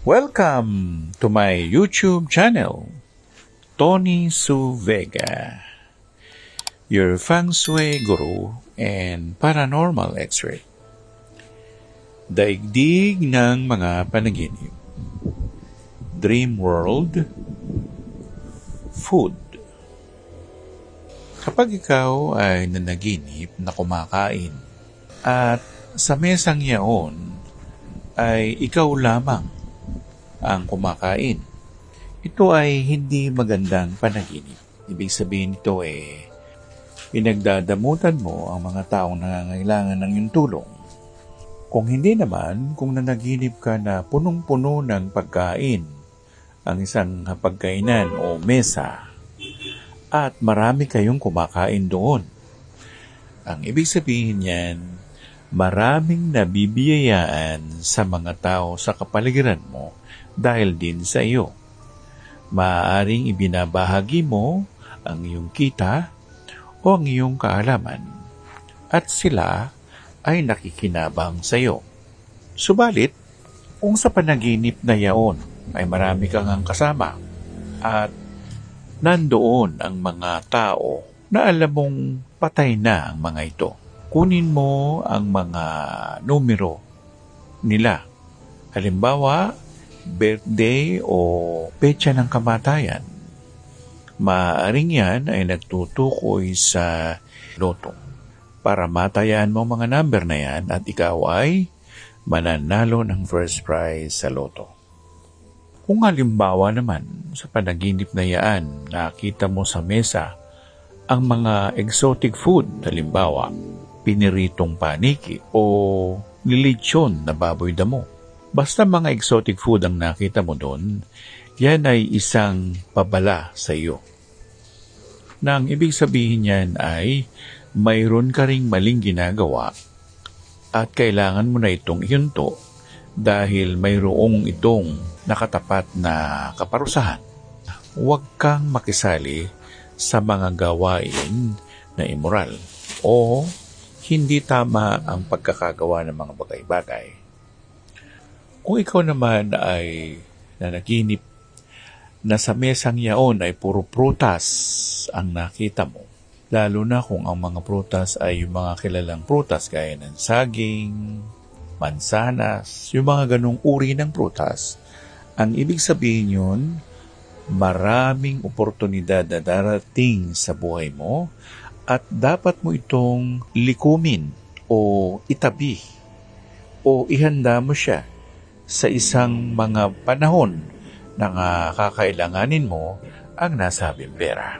Welcome to my YouTube channel, Tony Su Vega, your Feng Shui Guru and Paranormal Expert. Daigdig ng mga panaginip, Dream World, Food. Kapag ikaw ay nanaginip na kumakain at sa mesang yaon ay ikaw lamang ang kumakain, ito ay hindi magandang panaginip. Ibig sabihin nito pinagdadamutan mo ang mga taong nangangailangan ng iyong tulong. Kung hindi naman, kung nanaginip ka na punong-puno ng pagkain ang isang hapagkainan o mesa at marami kayong kumakain doon, ang ibig sabihin niyan, maraming nabibiyayaan sa mga tao sa kapaligiran mo dahil din sa iyo. Maaaring ibinabahagi mo ang iyong kita o ang iyong kaalaman at sila ay nakikinabang sa iyo. Subalit, kung sa panaginip na yaon ay marami kang ang kasama at nandoon ang mga tao na alam mong patay na ang mga ito, kunin mo ang mga numero nila. Halimbawa, birthday o petsa ng kamatayan. Maaaring yan ay nagtutukoy sa loto. Para matayaan mo mga number na yan at ikaw ay mananalo ng first prize sa loto. Kung halimbawa naman sa panaginip na yan, nakita mo sa mesa ang mga exotic food, halimbawa, piniritong paniki o lilitsyon na baboy damo. Basta mga exotic food ang nakita mo doon, yan ay isang pabala sa iyo. Na ang ibig sabihin yan ay mayroon ka ring maling ginagawa at kailangan mo na itong ihunto dahil mayroong itong nakatapat na kaparusahan. Huwag kang makisali sa mga gawain na immoral o hindi tama ang pagkakagawa ng mga bagay-bagay. Kung ikaw naman ay nanaginip na sa mesang yaon ay puro prutas ang nakita mo, lalo na kung ang mga prutas ay yung mga kilalang prutas gaya ng saging, mansanas, yung mga ganong uri ng prutas, ang ibig sabihin yun, maraming oportunidad na darating sa buhay mo at dapat mo itong likumin o itabi o ihanda mo siya sa isang mga panahon na kakailanganin mo ang nasabing pera.